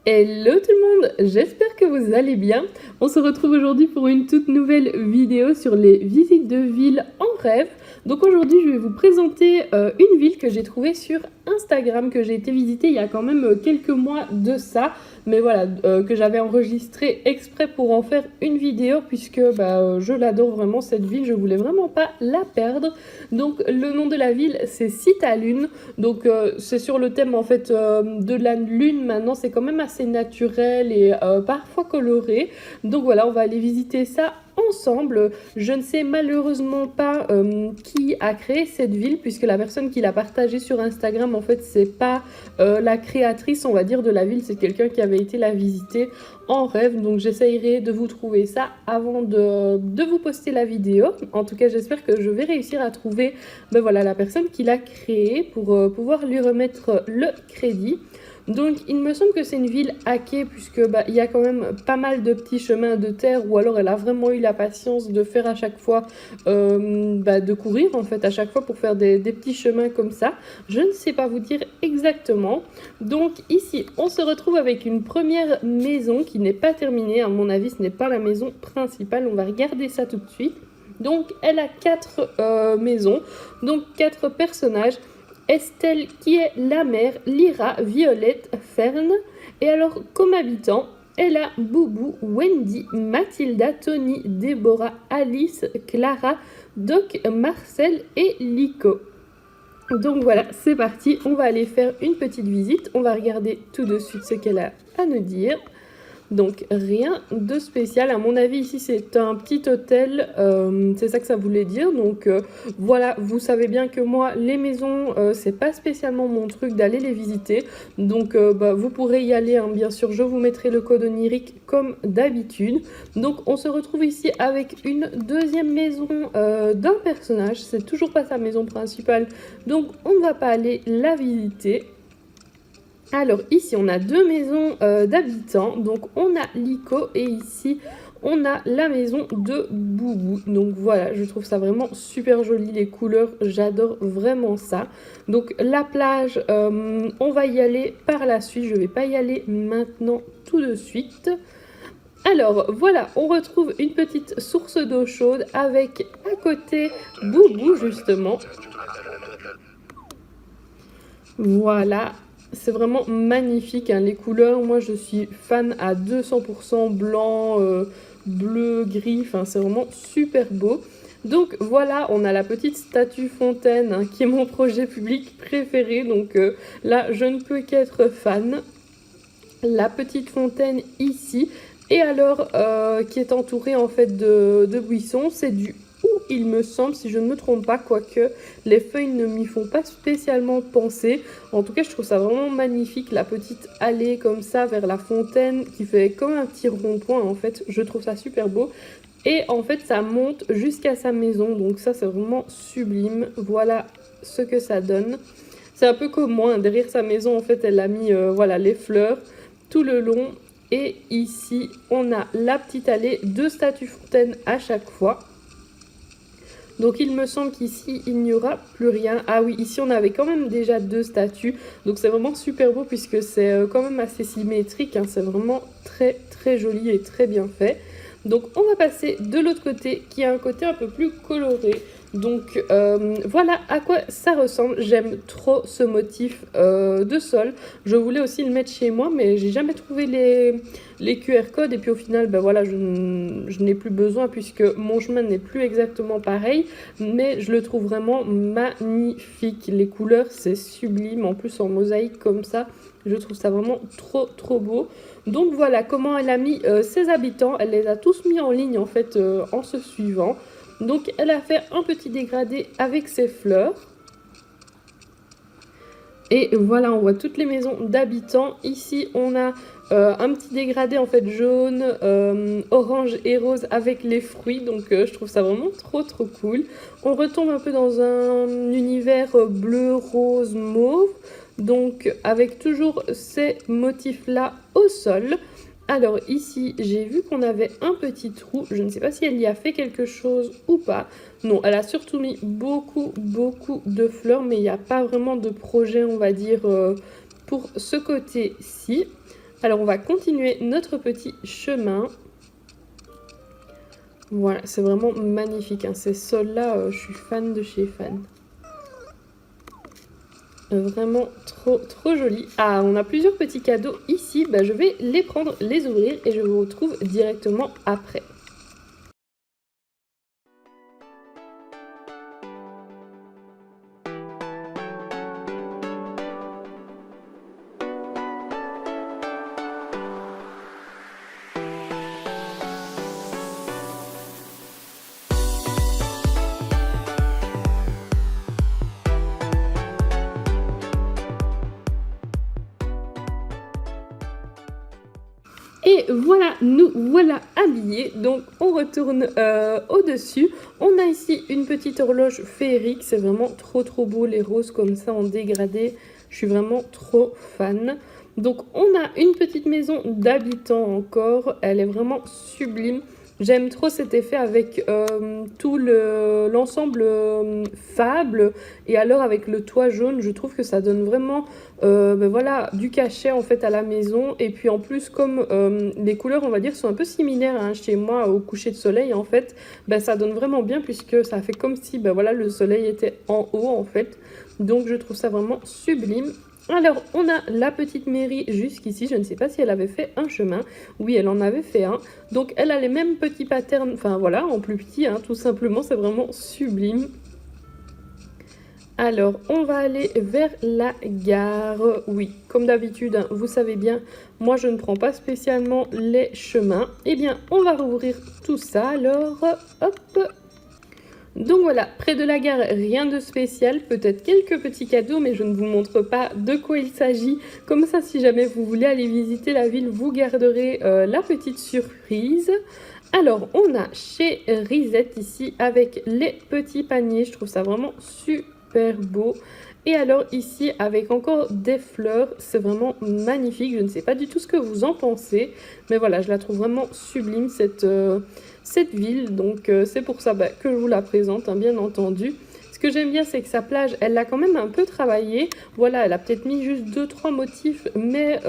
Hello tout le monde, j'espère que vous allez bien. On se retrouve aujourd'hui pour une toute nouvelle vidéo sur les visites de ville en rêve. Donc aujourd'hui je vais vous présenter une ville que j'ai trouvée sur Instagram, que j'ai été visiter il y a quand même quelques mois de ça. Mais voilà, que j'avais enregistré exprès pour en faire une vidéo puisque je l'adore vraiment cette ville, je voulais vraiment pas la perdre. Donc le nom de la ville c'est Citalune. Donc c'est sur le thème en fait de la lune maintenant, c'est quand même assez naturel et parfois coloré. Donc voilà, on va aller visiter ça ensemble. Je ne sais malheureusement pas qui a créé cette ville puisque la personne qui l'a partagée sur Instagram en fait c'est pas la créatrice on va dire de la ville, c'est quelqu'un qui avait été la visiter en rêve. Donc j'essayerai de vous trouver ça avant de vous poster la vidéo. En tout cas j'espère que je vais réussir à trouver voilà, la personne qui l'a créé pour pouvoir lui remettre le crédit. Donc il me semble que c'est une ville hackée puisque il y a quand même pas mal de petits chemins de terre, ou alors elle a vraiment eu la patience de faire à chaque fois de courir en fait à chaque fois pour faire des petits chemins comme ça. Je ne sais pas vous dire exactement. Donc ici on se retrouve avec une première maison qui n'est pas terminée, à mon avis ce n'est pas la maison principale, on va regarder ça tout de suite. Donc elle a 4 maisons, donc 4 personnages. Estelle qui est la mère, Lyra, Violette, Fern. Et alors comme habitants, elle a Boubou, Wendy, Mathilda, Tony, Déborah, Alice, Clara, Doc, Marcel et Lico. Donc voilà, c'est parti, on va aller faire une petite visite. On va regarder tout de suite ce qu'elle a à nous dire. Donc rien de spécial, à mon avis ici c'est un petit hôtel, c'est ça que ça voulait dire. Donc voilà, vous savez bien que moi les maisons c'est pas spécialement mon truc d'aller les visiter. Donc vous pourrez y aller, hein, bien sûr je vous mettrai le code onirique comme d'habitude. Donc on se retrouve ici avec une deuxième maison d'un personnage, c'est toujours pas sa maison principale, donc on ne va pas aller la visiter. Alors ici on a 2 maisons d'habitants, donc on a Lico et ici on a la maison de Boubou. Donc voilà, je trouve ça vraiment super joli, les couleurs, j'adore vraiment ça. Donc la plage, on va y aller par la suite, je vais pas y aller maintenant tout de suite. Alors voilà, on retrouve une petite source d'eau chaude avec à côté Boubou justement. Voilà. C'est vraiment magnifique, hein, les couleurs. Moi, je suis fan à 200% blanc, bleu, gris. Enfin, c'est vraiment super beau. Donc voilà, on a la petite statue fontaine, hein, qui est mon projet public préféré. Donc là, je ne peux qu'être fan. La petite fontaine ici. Et alors, qui est entourée en fait de buissons. C'est du il me semble, si je ne me trompe pas, quoique les feuilles ne m'y font pas spécialement penser. En tout cas, je trouve ça vraiment magnifique, la petite allée comme ça vers la fontaine qui fait comme un petit rond-point en fait. Je trouve ça super beau. Et en fait, ça monte jusqu'à sa maison, donc ça c'est vraiment sublime. Voilà ce que ça donne. C'est un peu comme moi, hein. Derrière sa maison, en fait, elle a mis voilà, les fleurs tout le long. Et ici, on a la petite allée, 2 statues fontaines à chaque fois. Donc il me semble qu'ici il n'y aura plus rien. Ah oui, ici on avait quand même déjà 2 statues. Donc c'est vraiment super beau puisque c'est quand même assez symétrique, hein. C'est vraiment très très joli et très bien fait. Donc on va passer de l'autre côté qui a un côté un peu plus coloré. Donc voilà à quoi ça ressemble. J'aime trop ce motif de sol. Je voulais aussi le mettre chez moi mais j'ai jamais trouvé les QR codes. Et puis au final voilà, je n'ai plus besoin puisque mon chemin n'est plus exactement pareil. Mais je le trouve vraiment magnifique. Les couleurs c'est sublime. En plus en mosaïque comme ça, je trouve ça vraiment trop trop beau. Donc voilà comment elle a mis ses habitants. Elle les a tous mis en ligne en fait en se suivant. Donc elle a fait un petit dégradé avec ses fleurs. Et voilà, on voit toutes les maisons d'habitants. Ici, on a un petit dégradé en fait jaune, orange et rose avec les fruits. Donc je trouve ça vraiment trop trop cool. On retombe un peu dans un univers bleu, rose, mauve. Donc avec toujours ces motifs là au sol. Alors ici, j'ai vu qu'on avait un petit trou. Je ne sais pas si elle y a fait quelque chose ou pas. Non, elle a surtout mis beaucoup de fleurs, mais il n'y a pas vraiment de projet, on va dire, pour ce côté-ci. Alors on va continuer notre petit chemin. Voilà, c'est vraiment magnifique, hein. Ces sols-là, je suis fan de chez fan. Vraiment trop joli. Ah, on a plusieurs petits cadeaux ici. Bah, je vais les prendre, les ouvrir et je vous retrouve directement après. Et voilà, nous voilà habillés. Donc on retourne au-dessus. On a ici une petite horloge féerique. C'est vraiment trop beau, les roses comme ça en dégradé. Je suis vraiment trop fan. Donc on a une petite maison d'habitants encore. Elle est vraiment sublime. J'aime trop cet effet avec tout l'ensemble fable et alors avec le toit jaune, je trouve que ça donne vraiment ben voilà, du cachet en fait à la maison. Et puis en plus, comme les couleurs on va dire sont un peu similaires hein, chez moi au coucher de soleil en fait, ben, ça donne vraiment bien puisque ça fait comme si ben voilà, le soleil était en haut en fait. Donc je trouve ça vraiment sublime. Alors, on a la petite mairie jusqu'ici. Je ne sais pas si elle avait fait un chemin. Oui, elle en avait fait un. Donc, elle a les mêmes petits patterns. Enfin, voilà, en plus petit, hein, tout simplement. C'est vraiment sublime. Alors, on va aller vers la gare. Oui, comme d'habitude, hein, vous savez bien, moi, je ne prends pas spécialement les chemins. Eh bien, on va rouvrir tout ça. Alors, hop. Donc voilà, près de la gare, rien de spécial, peut-être quelques petits cadeaux, mais je ne vous montre pas de quoi il s'agit. Comme ça, si jamais vous voulez aller visiter la ville, vous garderez la petite surprise. Alors, on a chez Risette ici avec les petits paniers, je trouve ça vraiment super beau. Et alors ici, avec encore des fleurs, c'est vraiment magnifique. Je ne sais pas du tout ce que vous en pensez, mais voilà, je la trouve vraiment sublime cette ville. Donc c'est pour ça que je vous la présente, hein, bien entendu. Ce que j'aime bien, c'est que sa plage, elle l'a quand même un peu travaillée. Voilà, elle a peut-être mis juste 2-3 motifs, mais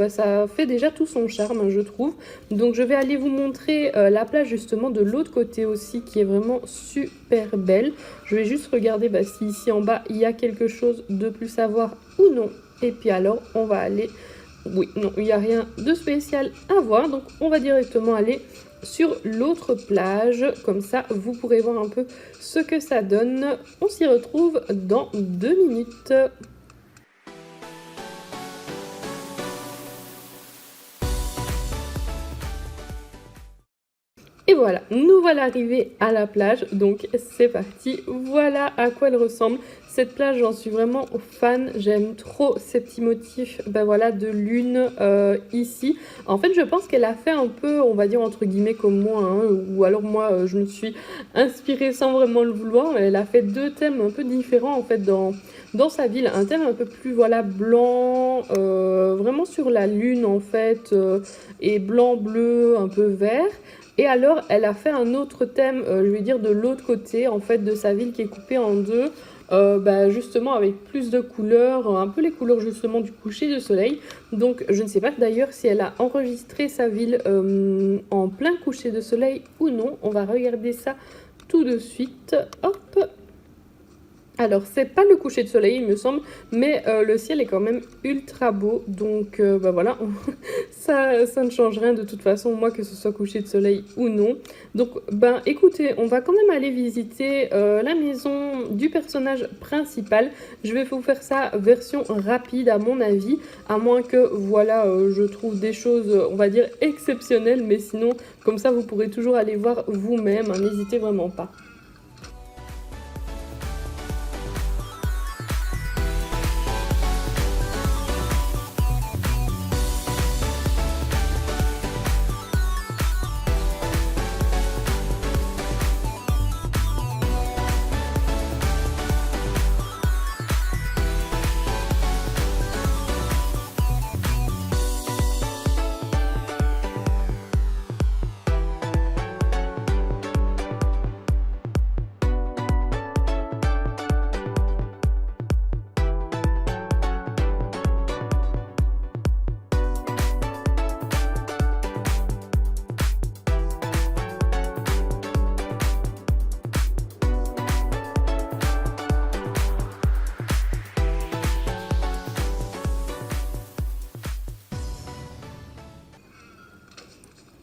ça fait déjà tout son charme, hein, je trouve. Donc je vais aller vous montrer la plage justement de l'autre côté aussi, qui est vraiment super belle. Je vais juste regarder si ici en bas, il y a quelque chose de plus à voir ou non. Et puis alors, on va aller... Oui, non, il n'y a rien de spécial à voir. Donc on va directement aller sur l'autre plage, comme ça vous pourrez voir un peu ce que ça donne. On s'y retrouve dans 2 minutes. Et voilà, nous voilà arrivés à la plage, donc c'est parti. Voilà à quoi elle ressemble. Cette plage, j'en suis vraiment fan. J'aime trop ces petits motifs voilà, de lune ici. En fait, je pense qu'elle a fait un peu, on va dire entre guillemets comme moi, hein, ou alors moi, je me suis inspirée sans vraiment le vouloir. Elle a fait 2 thèmes un peu différents en fait dans sa ville. Un thème un peu plus voilà blanc, vraiment sur la lune en fait, et blanc-bleu, un peu vert. Et alors, elle a fait un autre thème, je vais dire de l'autre côté, en fait, de sa ville qui est coupée en deux, justement avec plus de couleurs, un peu les couleurs justement du coucher de soleil. Donc, je ne sais pas d'ailleurs si elle a enregistré sa ville en plein coucher de soleil ou non. On va regarder ça tout de suite. Hop! Alors, c'est pas le coucher de soleil, il me semble, mais le ciel est quand même ultra beau. Donc, voilà, ça ne change rien de toute façon, moi, que ce soit coucher de soleil ou non. Donc, écoutez, on va quand même aller visiter la maison du personnage principal. Je vais vous faire ça version rapide, à mon avis, à moins que, voilà, je trouve des choses, on va dire, exceptionnelles. Mais sinon, comme ça, vous pourrez toujours aller voir vous-même, hein, n'hésitez vraiment pas.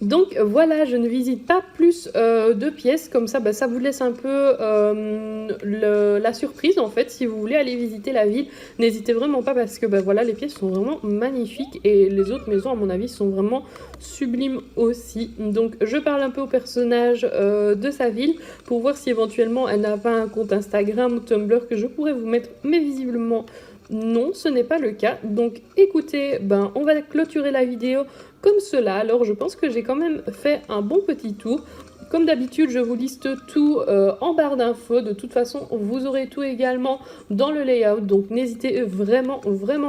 Donc voilà, je ne visite pas plus de pièces, comme ça, ça vous laisse un peu la surprise en fait. Si vous voulez aller visiter la ville, n'hésitez vraiment pas parce que voilà, les pièces sont vraiment magnifiques et les autres maisons à mon avis sont vraiment sublimes aussi. Donc je parle un peu au personnage de sa ville pour voir si éventuellement elle n'a pas un compte Instagram ou Tumblr que je pourrais vous mettre, mais visiblement non, ce n'est pas le cas. Donc écoutez, on va clôturer la vidéo comme cela. Alors je pense que j'ai quand même fait un bon petit tour. Comme d'habitude, je vous liste tout en barre d'infos. De toute façon, vous aurez tout également dans le layout. Donc n'hésitez vraiment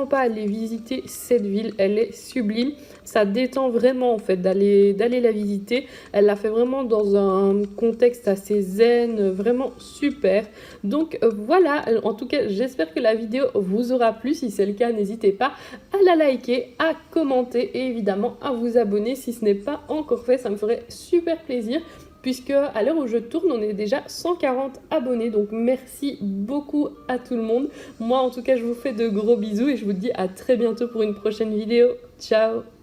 pas à aller visiter cette ville. Elle est sublime. Ça détend vraiment en fait d'aller la visiter. Elle l'a fait vraiment dans un contexte assez zen, vraiment super. Donc voilà, en tout cas, j'espère que la vidéo vous aura plu. Si c'est le cas, n'hésitez pas à la liker, à commenter et évidemment à vous abonner si ce n'est pas encore fait. Ça me ferait super plaisir, puisque à l'heure où je tourne, on est déjà 140 abonnés. Donc merci beaucoup à tout le monde. Moi, en tout cas, je vous fais de gros bisous et je vous dis à très bientôt pour une prochaine vidéo. Ciao!